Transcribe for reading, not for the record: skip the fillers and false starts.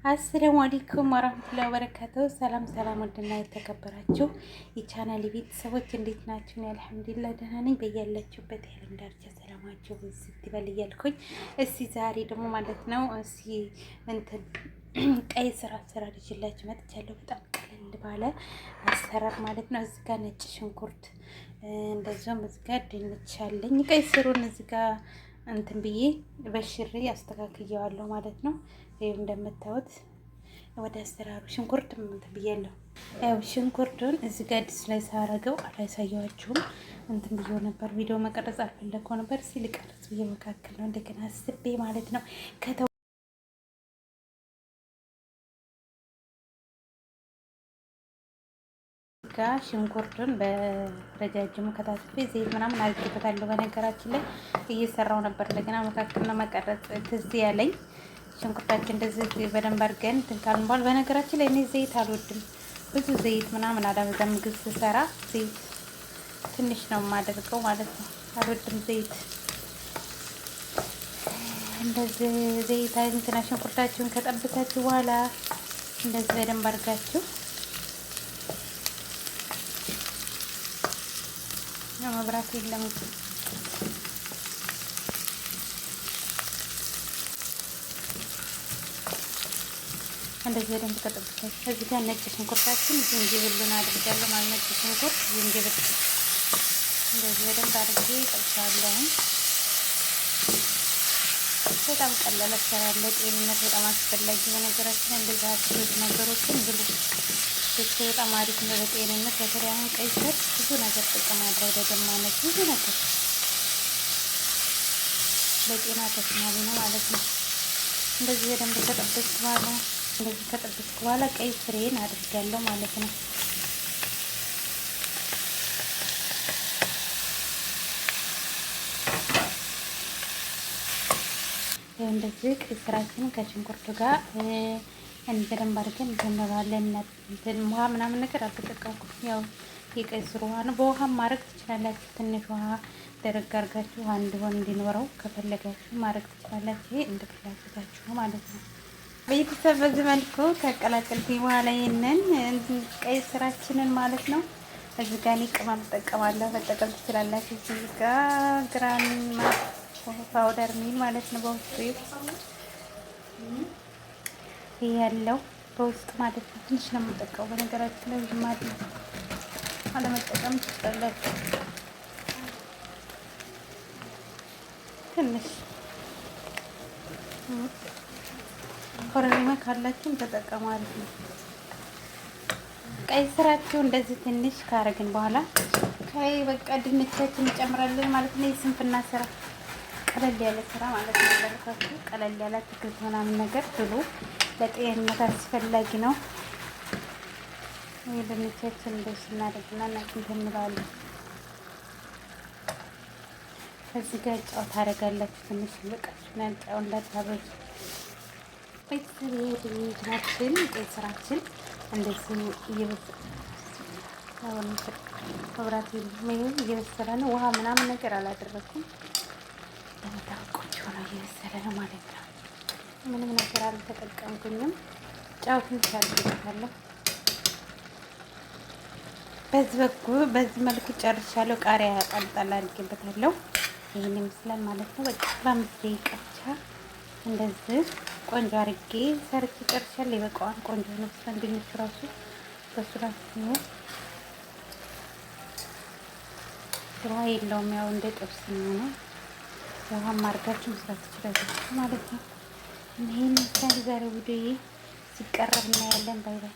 አሰላሙ አለይኩም ወራህመቱላሂ ወበረካቱሁ። ሰላም ሰላም፣ ወድና የተከበራችሁ የቻናል ቤተሰቦች እንዴት ናችሁ? እኔ አልሐምዱሊላህ ደህና ነኝ። በያላችሁበት የዓለም ዳርቻ ሰላማችሁ ብዝት ይበል እያልኩኝ እስኪ ዛሬ ደግሞ ማለት ነው እንትን ቀይ ስር አሰራር ይዤላችሁ መጥቻለሁ። በጣም ቀለል ባለ አሰራር ማለት ነው። እዚህ ጋር ነጭ ሽንኩርት እንደዚሁም እዚህ ጋር ድንች አለኝ። ቀይ ስሩን እዚህ ጋር እንትን ብዬ በሽሬ አስተካክየዋለሁ ማለት ነው። ይሄው እንደምታዩት ወደ አሰራሩ ሽንኩርት እንትን ብያለሁ። ያው ሽንኩርቱን እዚህ ጋር ድስት ላይ ሳረገው አላሳያችሁም። እንትን ብዬ ነበር፣ ቪዲዮ መቀረጽ አልፈለግኩ ነበር። ሲልቀርጽ ብዬ መካከል ነው እንደገና አስቤ ማለት ነው። ሽንኩርቱን በረጃጅሙ ከታትፌ ዘይት ምናምን አድርጌበታለሁ። በነገራችን ላይ እየሰራው ነበር እንደገና መካከል ነው መቀረጽ ትዝ ያለኝ። ሽንኩርታችን እንደዚህ በደንብ አድርገን ትንካልን በኋላ፣ በነገራችን ላይ እኔ ዘይት አልወድም፣ ብዙ ዘይት ምናምን አላበዛም። ምግብ ስሰራ ዘይት ትንሽ ነው የማደርገው ማለት ነው። አልወድም ዘይት። እንደዚህ ዘይት እንትና ሽንኩርታችሁን ከጠብታችሁ በኋላ እንደዚህ በደንብ አድርጋችሁ መብራት የለም። እንደዚህ በደንብ ከጠብታችሁ እዚህ ጋር ነጭ ሽንኩርታችን ዝንጅብሉን አድርጋለሁ ማለት ነጭ ሽንኩርት ዝንጅብል እንደዚህ በደንብ አድርጌ ጠብሳለሁ። በጣም ቀላል አሰራር ለጤንነት በጣም አስፈላጊ። በነገራችን እንደዚህ አትክልት ነገሮችን ብሉ፣ በጣም አሪፍ ነው ለጤንነት። በተለይ አሁን ቀይ ስር ብዙ ነገር ጥቅም አለው፣ ለደም ማነስ ብዙ ነገር ለጤና ተስማሚ ነው ማለት ነው። እንደዚህ በደንብ ከጠበስኩ በኋላ ቀይ ስሬን አድርጋለሁ ማለት ነው። እንደዚህ ቀይ ስራችንን ከሽንኩርቱ ጋር በደንብ አድርገን እንጀምራለን። ውሃ ምናምን ነገር አልተጠቀምኩም። ያው የቀይ ስር ውሃ ነው። በውሃም ማድረግ ትችላላችሁ። ትንሽ ውሃ ደረግ አድርጋችሁ እንዲሆን እንዲኖረው ከፈለጋችሁ ማድረግ ትችላላችሁ። ይሄ እንደ ፍላጎታችሁ ማለት ነው። ቤተሰብ በዚህ መልኩ ከቀላቀልኩኝ በኋላ ይሄንን ቀይ ስራችንን ማለት ነው እዚህ ጋር እኔ ቅመም እጠቀማለሁ። መጠቀም ትችላላችሁ። እዚህ ጋር ግራን ፓውደር ሚል ማለት ነው በውስጡ ያለው በውስጥ ማለት ነው። ትንሽ ነው የምጠቀመው በነገራችን ላይ ማለት ነው። አለመጠቀም ትችላላችሁ። ትንሽ ኮረሪማ ካላችሁ ተጠቀሙ ማለት ነው። ቀይ ስራችሁ እንደዚህ ትንሽ ካረግን በኋላ በቃ ድንቻችን እንጨምራለን ማለት ነው። የስንፍና ስራ ቀለል ያለ ስራ ማለት ነው። ለራሳችሁ ቀለል ያለ አትክልት ምናምን ነገር ብሉ፣ ለጤንነት አስፈላጊ ነው። ይሄ ድንቻችን እንደዚህ እናደርግና እንትን እንላለን። ከዚህ ጋር ጨው ታደርጋላችሁ። ትንሽ ልቃችሁ ነው ጨው እንዳታበዙ። ቤተሰብ ድንቻችን ቀይ ስራችን እንደዚህ እየበሰለ ነው። ውሃ ምናምን ነገር አላደረኩም። በጣም ቆንጆ ነው፣ እየበሰለ ነው ማለት ነው። ምንም ነገር አልተጠቀምኩኝም። ጨው ትንሽ አድርጌበታለሁ። በዚህ መልኩ ጨርሻለሁ። ቃሪያ ጣል አድርጌበታለሁ። ይሄን ይመስላል ማለት ነው። በቃ በአምስት ደቂቃ ብቻ እንደዚህ ቆንጆ አድርጌ ሰርቼ ጨርሻለሁ። ይበቃዋል። ቆንጆ ነው። ድንቹ ራሱ በሱራት ነው፣ ውሃ የለውም። ያው እንደ ጥብስ ነው። ውሃም አድርጋችሁ መስራት ትችላላችሁ ማለት ነው። ይሄን ዛሬ ቪዲዮ ሲቀረብ እናያለን። ባይ ባይ።